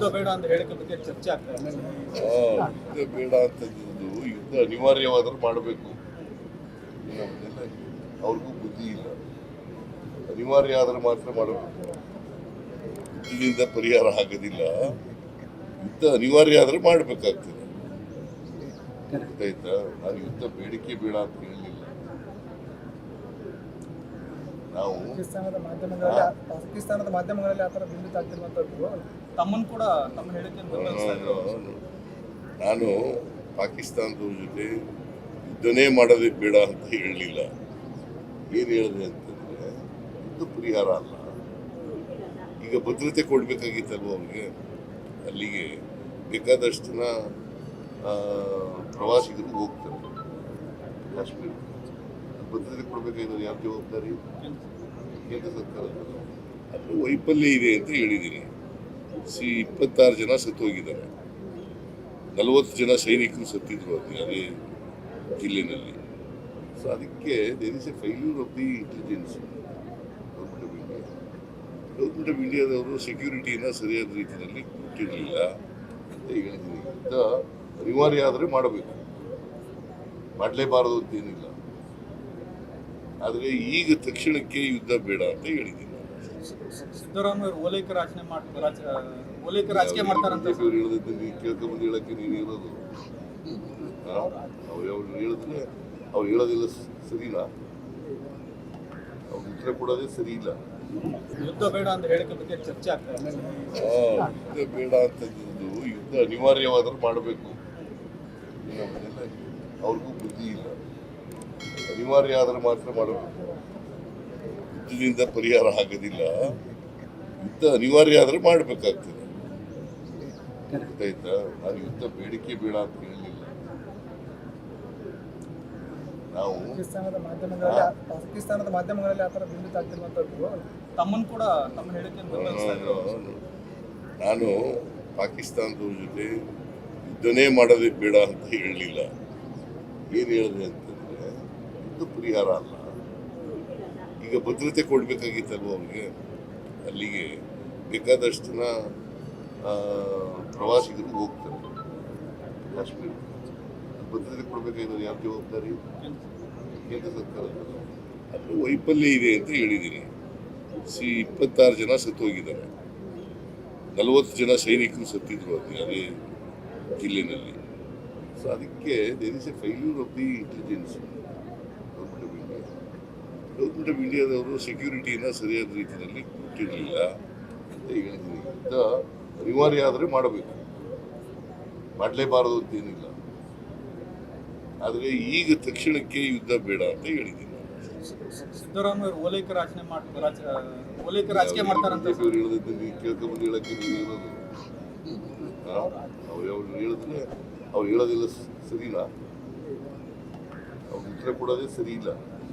ಯುದ್ಧ ಬೇಡ ಅಂತ ಹೇಳಿಕೆ ಬಗ್ಗೆ ಚರ್ಚೆ ಆಗ್ತಾ ಇದೆ. ಯುದ್ಧ ಬೇಡ ಅಂತಂದಿದ್ದು ಯುದ್ಧ ಅನಿವಾರ್ಯವಾದರೂ ಮಾಡಬೇಕು. ಅವ್ರಿಗೂ ಬುದ್ಧಿ ಇಲ್ಲ. ಅನಿವಾರ್ಯ ಆದ್ರೆ ಮಾತ್ರ ಮಾಡಬೇಕು. ಯುದ್ಧದಿಂದ ಪರಿಹಾರ ಆಗೋದಿಲ್ಲ. ಯುದ್ಧ ಅನಿವಾರ್ಯ ಆದ್ರೆ ಮಾಡಬೇಕಾಗ್ತದೆ. ಗೊತ್ತಾಯ್ತಾ? ನಾನು ಯುದ್ಧ ಬೇಡಿಕೆ ಬೇಡ ಅಂತ ಹೇಳಲಿಲ್ಲ. ನಾವು ಪಾಕಿಸ್ತಾನದ ಮಾಧ್ಯಮಗಳಲ್ಲಿ ಆತರ ಬಿಂಬಿತ ಆಗ್ತಿರುವಂತದ್ದು ತಮ್ಮನ್ನು ಕೂಡ ತಮ್ಮ ಹೇಳಿಕೆ ನಾನು ಪಾಕಿಸ್ತಾನದ ಜೊತೆ ಯುದ್ಧನೇ ಮಾಡೋದೇ ಬೇಡ ಅಂತ ಹೇಳಲಿಲ್ಲ. ಏನು ಹೇಳಿದೆ ಅಂತಂದ್ರೆ ಯುದ್ಧ ಪರಿಹಾರ ಅಲ್ಲ. ಈಗ ಭದ್ರತೆ ಕೊಡ್ಬೇಕಾಗಿತ್ತಲ್ವ ಅವ್ರಿಗೆ. ಅಲ್ಲಿಗೆ ಬೇಕಾದಷ್ಟು ಜನ ಪ್ರವಾಸಿಗರು ಹೋಗ್ತಾರೆ ಕಾಶ್ಮೀರ. ಭದ್ರತೆ ಕೊಡಬೇಕಾಗಿರೋದು ಯಾರು ಜವಾಬ್ದಾರಿ? ಕೇಂದ್ರ ಸರ್ಕಾರ. ಅದು ವೈಫಲ್ಯ ಇದೆ ಅಂತ ಹೇಳಿದ್ದೀನಿ. 26 ಜನ ಸತ್ತೋಗಿದ್ದಾರೆ. 40 ಜನ ಸೈನಿಕರು ಸತ್ತಿದ್ರು ಅದೇ ಜಿಲ್ಲೆನಲ್ಲಿ. ಸೊ ಅದಕ್ಕೆ there is a failure of the intelligence. Government of ಇಂಡಿಯಾದವರು ಸೆಕ್ಯೂರಿಟಿನ ಸರಿಯಾದ ರೀತಿಯಲ್ಲಿ ಕೊಟ್ಟಿರಲಿಲ್ಲ ಅಂತ ಹೇಳಿದ್ದೀನಿ. ಯುದ್ಧ ಅನಿವಾರ್ಯ ಆದರೆ ಮಾಡಬೇಕು, ಮಾಡಲೇಬಾರದು ಅಂತೇನಿಲ್ಲ. ಆದರೆ ಈಗ ತಕ್ಷಣಕ್ಕೆ ಯುದ್ಧ ಬೇಡ ಅಂತ ಹೇಳಿದ್ದೀನಿ. ಸಿದ್ದರಾಮಯ್ಯ ಓಲೈಕೆ ರಾಜಕೀಯ ಮಾಡ್ತಾರಂತ ಹೇಳಿದ್ರೆ ನೀವು ಕೇಳ್ಕೊಂಬಂದು ಹೇಳಕ್ಕೆ ನೀನು ಇರೋದು. ಅವ್ರು ಹೇಳಿದ್ರೆ ಅವ್ರು ಹೇಳೋದಿಲ್ಲ ಸರಿನಾ? ಅವ್ರು ಉತ್ತರ ಕೊಡೋದೇ ಸರಿ ಇಲ್ಲ. ಯುದ್ಧ ಬೇಡ ಅಂತ ಹೇಳಿಕೆ ಬಗ್ಗೆ ಚರ್ಚೆ ಆಗ್ತಾ ಇದೆ. ಯುದ್ಧ ಬೇಡ ಅಂತಂದಿದ್ದು ಯುದ್ಧ ಅನಿವಾರ್ಯವಾದರೂ ಮಾಡಬೇಕು. ಅವ್ರಿಗೂ ಬುದ್ಧಿ ಇಲ್ಲ. ಅನಿವಾರ್ಯ ಆದ್ರೆ ಮಾತ್ರ ಮಾಡಬೇಕು. ಯುದ್ಧದಿಂದ ಪರಿಹಾರ ಆಗೋದಿಲ್ಲ. ಯುದ್ಧ ಅನಿವಾರ್ಯ ಆದ್ರೆ ಮಾಡಬೇಕಾಗ್ತದೆ. ಗೊತ್ತಾಯ್ತಾ? ನಾನು ಯುದ್ಧ ಬೇಡಿಕೆ ಬೇಡ ಅಂತ ಹೇಳಲಿಲ್ಲ. ನಾವು ಪಾಕಿಸ್ತಾನದ ಮಾಧ್ಯಮಗಳಲ್ಲಿ ಆತರ ಬಿಂಬಿತ ಆಗ್ತಿರುವಂತದ್ದು ತಮ್ಮನ್ನು ಕೂಡ ತಮ್ಮ ಹೇಳಿಕೆ ನಾನು ಪಾಕಿಸ್ತಾನದ ಜೊತೆ ಯುದ್ಧನೇ ಮಾಡೋದೇ ಬೇಡ ಅಂತ ಹೇಳಲಿಲ್ಲ. ಏನು ಹೇಳಿದೆ ಅಂತಂದ್ರೆ ಯುದ್ಧ ಪರಿಹಾರ ಅಲ್ಲ. ಈಗ ಭದ್ರತೆ ಕೊಡ್ಬೇಕಾಗಿತ್ತಲ್ವ ಅವ್ರಿಗೆ. ಅಲ್ಲಿಗೆ ಬೇಕಾದಷ್ಟು ಜನ ಪ್ರವಾಸಿಗರು ಹೋಗ್ತಾರೆ ಕಾಶ್ಮೀರ. ಭದ್ರತೆ ಕೊಡಬೇಕಾಗಿರೋದು ಯಾರು ಜವಾಬ್ದಾರಿ? ಕೇಂದ್ರ ಸರ್ಕಾರ. ಅದು ವೈಫಲ್ಯ ಇದೆ ಅಂತ ಹೇಳಿದ್ದೀನಿ. 26 ಜನ ಸತ್ತೋಗಿದ್ದಾರೆ. 40 ಜನ ಸೈನಿಕರು ಸತ್ತಿದ್ರು ಅದೇ ಜಿಲ್ಲೆನಲ್ಲಿ. ಸೊ ಅದಕ್ಕೆ there is a failure of the intelligence. Government of ಇಂಡಿಯಾದವರು ಸೆಕ್ಯೂರಿಟಿನ ಸರಿಯಾದ ರೀತಿಯಲ್ಲಿ ಕೊಟ್ಟಿರಲಿಲ್ಲ ಅಂತ ಹೇಳಿದ್ದೀನಿ. ಯುದ್ಧ ಅನಿವಾರ್ಯ ಆದರೆ ಮಾಡಬೇಕು, ಮಾಡಲೇಬಾರದು ಅಂತೇನಿಲ್ಲ. ಆದರೆ ಈಗ ತಕ್ಷಣಕ್ಕೆ ಯುದ್ಧ ಬೇಡ ಅಂತ ಹೇಳಿದ್ದೀನಿ. ಸಿದ್ದರಾಮಯ್ಯ ಓಲೈಕೆ ರಾಜಕೀಯ ಮಾಡ್ತಾರಂತ ಹೇಳಿದ್ರೆ ನೀವು ಕೇಳ್ಕೊಂಬಂದು ಹೇಳಕ್ಕೆ ನೀವು ಇರೋದು. ಅವ್ರು ಹೇಳಿದ್ರೆ ಅವ್ರು ಹೇಳೋದಿಲ್ಲ ಸರಿನಾ? ಅವ್ರು ಉತ್ತರ ಕೊಡೋದೇ ಸರಿ ಇಲ್ಲ.